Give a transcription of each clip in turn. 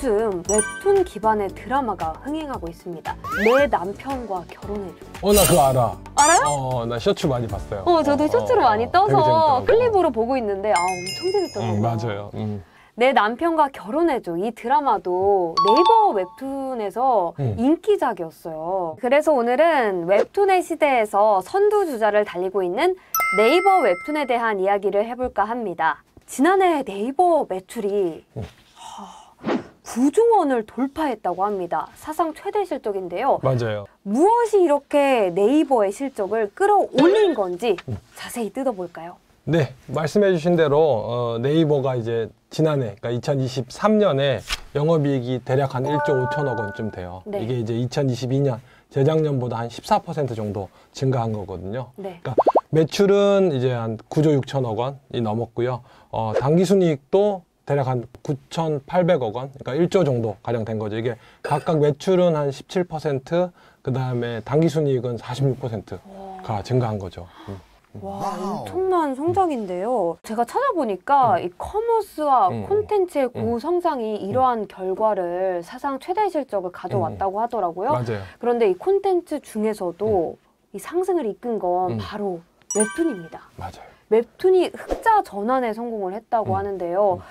요즘 웹툰 기반의 드라마가 흥행하고 있습니다. 내 남편과 결혼해줘. 나 그거 알아. 알아요? 나 쇼츠 많이 봤어요. 저도 쇼츠로 많이 떠서 재밌더라고. 클립으로 보고 있는데 엄청 재밌더라고요. 맞아요. 내 남편과 결혼해줘. 이 드라마도 네이버 웹툰에서 인기작이었어요. 그래서 오늘은 웹툰의 시대에서 선두주자를 달리고 있는 네이버 웹툰에 대한 이야기를 해볼까 합니다. 지난해 네이버 매출이 9조 원을 돌파했다고 합니다. 사상 최대 실적인데요. 맞아요. 무엇이 이렇게 네이버의 실적을 끌어올린 건지 자세히 뜯어볼까요? 네, 말씀해 주신 대로 네이버가 이제 지난해, 그러니까 2023년에 영업이익이 대략 한 1조 5천억 원쯤 돼요. 네. 이게 이제 2022년, 재작년보다 한 14% 정도 증가한 거거든요. 네. 그러니까 매출은 이제 한 9조 6천억 원이 넘었고요. 당기순이익도 대략 한 9,800억 원, 그러니까 1조 정도 가량 된 거죠. 이게 각각 매출은 한 17%, 그 다음에 당기순이익은 46%가 증가한 거죠. 와, 엄청난 성장인데요. 제가 찾아보니까 이 커머스와 콘텐츠의 고성장이 이러한 결과를 사상 최대 실적을 가져왔다고 하더라고요. 맞아요. 그런데 이 콘텐츠 중에서도 이 상승을 이끈 건 바로 웹툰입니다. 맞아요. 웹툰이 흑자 전환에 성공을 했다고 하는데요.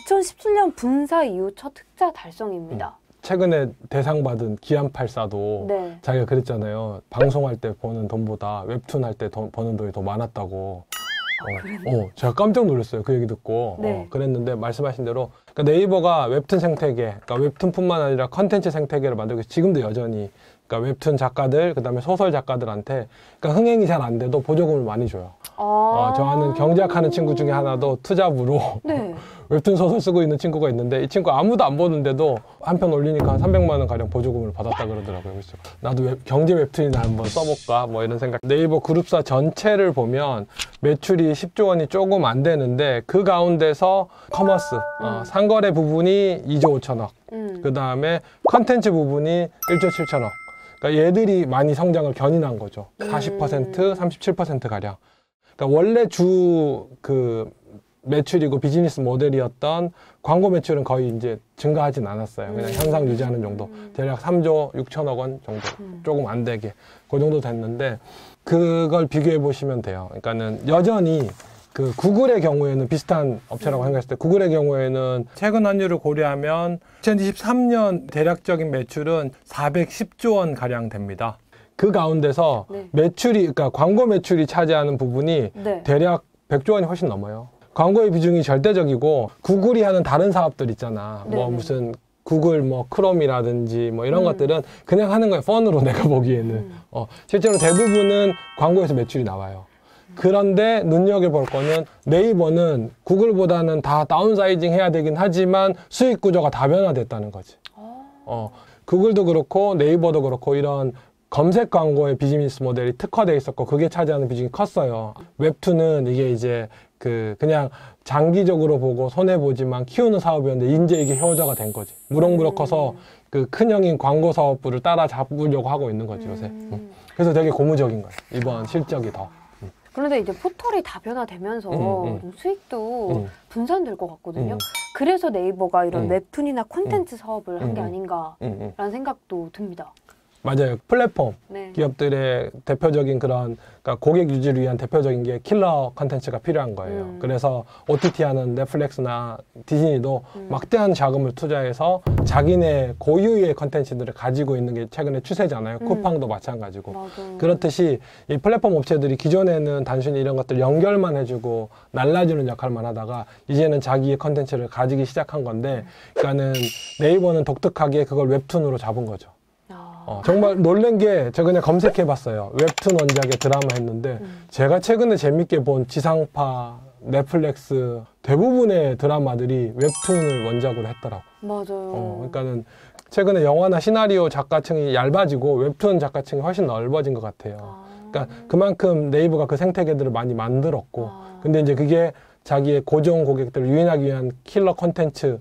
2017년 분사 이후 첫 흑자 달성입니다. 최근에 대상 받은 기안84도 네. 자기가 그랬잖아요. 방송할 때 버는 돈보다 웹툰 할 때 버는 돈이 더 많았다고. 제가 깜짝 놀랐어요. 그 얘기 듣고. 네. 그랬는데 말씀하신 대로 그러니까 네이버가 웹툰 생태계, 그러니까 웹툰뿐만 아니라 컨텐츠 생태계를 만들고 지금도 여전히 그러니까 웹툰 작가들, 그다음에 소설 작가들한테 그러니까 흥행이 잘 안 돼도 보조금을 많이 줘요. 저 아는 경제학하는 친구 중에 하나도 투잡으로 네. 웹툰 소설 쓰고 있는 친구가 있는데 이 친구 아무도 안 보는데도 한 편 올리니까 한 300만 원 가량 보조금을 받았다 그러더라고요. 그래서 나도 경제 웹툰이나 한번 써볼까 뭐 이런 생각. 네이버 그룹사 전체를 보면 매출이 10조 원이 조금 안 되는데 그 가운데서 커머스, 상거래 부분이 2조 5천억, 그 다음에 컨텐츠 부분이 1조 7천억. 그러니까 얘들이 많이 성장을 견인한 거죠. 40%, 37% 가량. 그러니까 원래 매출이고 비즈니스 모델이었던 광고 매출은 거의 이제 증가하진 않았어요. 그냥 현상 유지하는 정도. 대략 3조 6천억 원 정도. 조금 안 되게. 그 정도 됐는데 그걸 비교해 보시면 돼요. 그러니까는 여전히 그 구글의 경우에는 비슷한 업체라고 생각했을 때 구글의 경우에는 최근 환율을 고려하면 2023년 대략적인 매출은 410조 원 가량 됩니다. 그 가운데서 그러니까 광고 매출이 차지하는 부분이 대략 100조 원이 훨씬 넘어요. 광고의 비중이 절대적이고 구글이 하는 다른 사업들 있잖아. 뭐 무슨 구글 뭐 크롬이라든지 뭐 이런 것들은 그냥 하는 거예요. 펀으로 내가 보기에는. 실제로 대부분은 광고에서 매출이 나와요. 그런데 눈여겨볼 거는 네이버는 구글보다는 다 다운사이징 해야 되긴 하지만 수익 구조가 다변화됐다는 거지. 구글도 그렇고 네이버도 그렇고 이런 검색 광고의 비즈니스 모델이 특화되어 있었고 그게 차지하는 비중이 컸어요. 웹툰은 이게 이제 그냥 장기적으로 보고 손해보지만 키우는 사업이었는데 이제 이게 효자가 된 거지. 무럭무럭 커서 그 큰형인 광고 사업부를 따라잡으려고 하고 있는 거지 요새. 그래서 되게 고무적인 거예요. 이번 실적이 더. 그런데 이제 포털이 다변화되면서 좀 수익도 분산될 것 같거든요. 그래서 네이버가 이런 웹툰이나 콘텐츠 사업을 한 게 아닌가라는 생각도 듭니다. 맞아요. 플랫폼 기업들의 대표적인 그러니까 고객 유지를 위한 대표적인 게 킬러 컨텐츠가 필요한 거예요. 그래서 OTT 하는 넷플릭스나 디즈니도 막대한 자금을 투자해서 자기네 고유의 컨텐츠들을 가지고 있는 게 최근에 추세잖아요. 쿠팡도 마찬가지고. 맞아요. 그렇듯이 이 플랫폼 업체들이 기존에는 단순히 이런 것들 연결만 해주고 날라주는 역할만 하다가 이제는 자기의 컨텐츠를 가지기 시작한 건데 그러니까는 네이버는 독특하게 그걸 웹툰으로 잡은 거죠. 정말 놀란 게 제가 그냥 검색해봤어요. 웹툰 원작의 드라마 했는데 제가 최근에 재밌게 본 지상파, 넷플릭스 대부분의 드라마들이 웹툰을 원작으로 했더라고. 맞아요. 그러니까는 최근에 영화나 시나리오 작가층이 얇아지고 웹툰 작가층이 훨씬 넓어진 것 같아요. 그러니까 그만큼 네이버가 그 생태계들을 많이 만들었고 근데 이제 그게 자기의 고정 고객들을 유인하기 위한 킬러 콘텐츠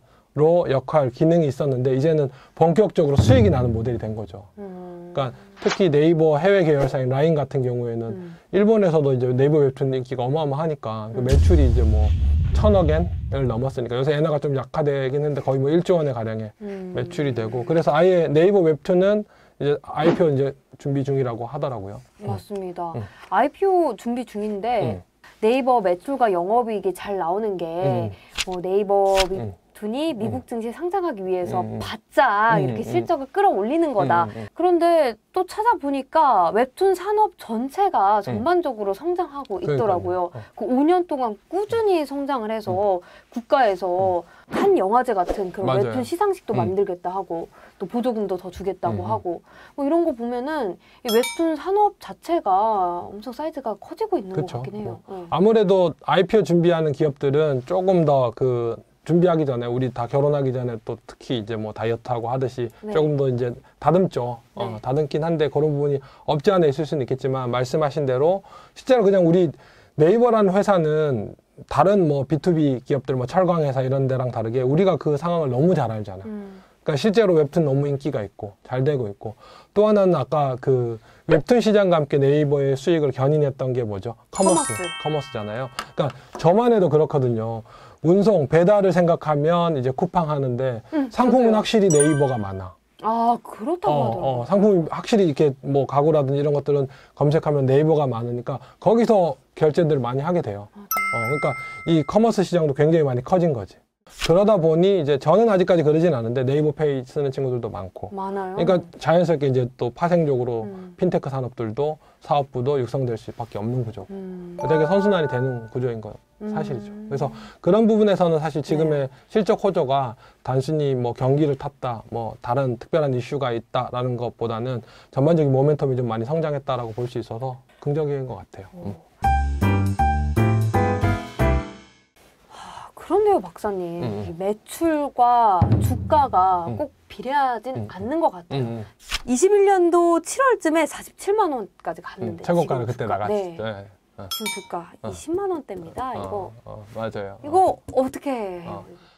역할, 기능이 있었는데 이제는 본격적으로 수익이 나는 모델이 된 거죠. 그러니까 특히 네이버 해외 계열사인 라인 같은 경우에는 일본에서도 이제 네이버 웹툰 인기가 어마어마하니까 그 매출이 이제 뭐 1,000억 엔을 넘었으니까 요새 엔화가 좀 약화되긴 했는데 거의 뭐 1조 원의 가량의 매출이 되고 그래서 아예 네이버 웹툰은 이제 IPO 이제 준비 중이라고 하더라고요. 맞습니다. IPO 준비 중인데 네이버 매출과 영업이익이 잘 나오는 게 네이버 웹툰이 미국 증시에 상장하기 위해서 바짝 이렇게 실적을 끌어올리는 거다. 그런데 또 찾아보니까 웹툰 산업 전체가 전반적으로 성장하고 있더라고요. 그 5년 동안 꾸준히 성장을 해서 국가에서 한 영화제 같은 그런 맞아요. 웹툰 시상식도 만들겠다 하고 또 보조금도 더 주겠다고 하고 뭐 이런 거 보면은 이 웹툰 산업 자체가 엄청 사이즈가 커지고 있는 것 같긴 해요. 아무래도 IPO 준비하는 기업들은 조금 더 그 준비하기 전에 우리 다 결혼하기 전에 또 특히 이제 뭐 다이어트하고 하듯이 조금 더 이제 다듬죠. 다듬긴 한데 그런 부분이 없지 않아 있을 수는 있겠지만 말씀하신 대로 실제로 그냥 우리 네이버라는 회사는 다른 뭐 B2B 기업들 뭐 철강회사 이런 데랑 다르게 우리가 그 상황을 너무 잘 알잖아. 그러니까 실제로 웹툰 너무 인기가 있고 잘 되고 있고 또 하나는 아까 그 웹툰 시장과 함께 네이버의 수익을 견인했던 게 뭐죠? 커머스잖아요. 그러니까 저만 해도 그렇거든요. 운송, 배달을 생각하면 이제 쿠팡 하는데 상품은 확실히 네이버가 많아. 아, 그렇다고 하더라고요. 상품이 확실히 이렇게 뭐 가구라든지 이런 것들은 검색하면 네이버가 많으니까 거기서 결제들을 많이 하게 돼요. 그러니까 이 커머스 시장도 굉장히 많이 커진 거지. 그러다 보니 이제 저는 아직까지 그러진 않은데 네이버 페이 쓰는 친구들도 많고. 많아요. 그러니까 자연스럽게 이제 또 파생적으로 핀테크 산업들도 사업부도 육성될 수밖에 없는 구조. 되게 선순환이 되는 구조인 거 사실이죠. 그래서 그런 부분에서는 사실 지금의 실적 호조가 단순히 뭐 경기를 탔다, 뭐 다른 특별한 이슈가 있다라는 것보다는 전반적인 모멘텀이 좀 많이 성장했다라고 볼 수 있어서 긍정적인 것 같아요. 그런데요, 박사님. 이 매출과 주가가 꼭 비례하진 않는 것 같아요. 21년도 7월쯤에 47만 원까지 갔는데 최고가를 그때 나갔죠. 지금 주가 20만 원대입니다. 이거 맞아요. 이거 어떻게?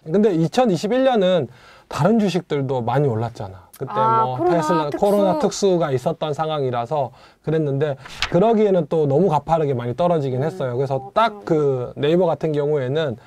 근데 2021년은 다른 주식들도 많이 올랐잖아. 그때 뭐 테슬라 코로나 특수가 있었던 상황이라서 그랬는데 그러기에는 또 너무 가파르게 많이 떨어지긴 했어요. 그래서 딱 그 네이버 같은 경우에는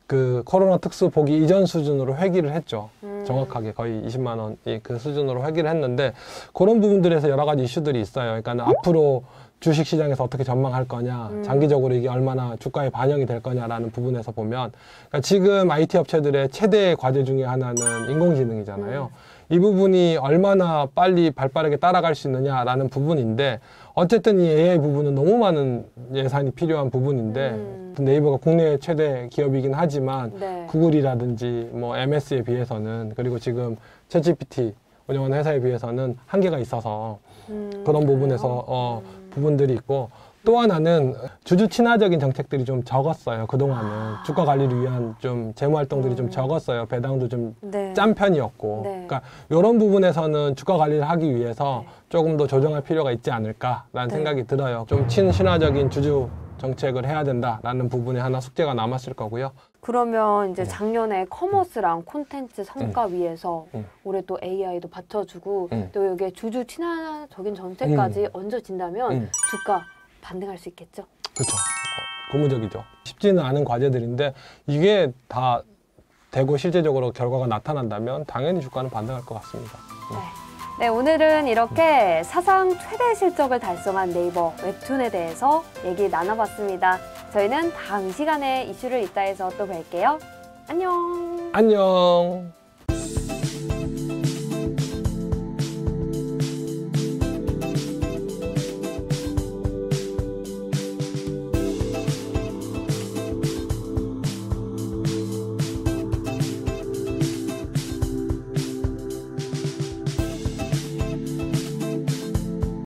그 코로나 특수 보기 이전 수준으로 회귀를 했죠. 정확하게 거의 20만 원이 그 수준으로 회귀를 했는데 그런 부분들에서 여러 가지 이슈들이 있어요. 그러니까 앞으로 주식시장에서 어떻게 전망할 거냐, 장기적으로 이게 얼마나 주가에 반영이 될 거냐라는 부분에서 보면 그러니까 지금 IT 업체들의 최대 과제 중에 하나는 인공지능이잖아요. 이 부분이 얼마나 빨리 발빠르게 따라갈 수 있느냐라는 부분인데 어쨌든 이 AI 부분은 너무 많은 예산이 필요한 부분인데 네이버가 국내 최대 기업이긴 하지만 구글이라든지 뭐 MS에 비해서는 그리고 지금 챗GPT 운영하는 회사에 비해서는 한계가 있어서 그런 부분에서 부분들이 있고 또 하나는 주주 친화적인 정책들이 좀 적었어요. 그동안은 주가 관리를 위한 좀 재무 활동들이 좀 적었어요. 배당도 좀 짠 편이었고 그러니까 이런 부분에서는 주가 관리를 하기 위해서 조금 더 조정할 필요가 있지 않을까라는 생각이 들어요. 좀 친신화적인 주주 정책을 해야 된다라는 부분에 하나 숙제가 남았을 거고요. 그러면 이제 작년에 커머스랑 콘텐츠 성과 위에서 올해 또 AI도 받쳐주고 또 여기에 주주 친화적인 정책까지 얹어진다면 주가 반등할 수 있겠죠? 그렇죠. 고무적이죠. 쉽지는 않은 과제들인데 이게 다 되고 실제적으로 결과가 나타난다면 당연히 주가는 반등할 것 같습니다. 네, 오늘은 이렇게 사상 최대 실적을 달성한 네이버 웹툰에 대해서 얘기 나눠봤습니다. 저희는 다음 시간에 이슈를 있다 해서 또 뵐게요. 안녕. 안녕.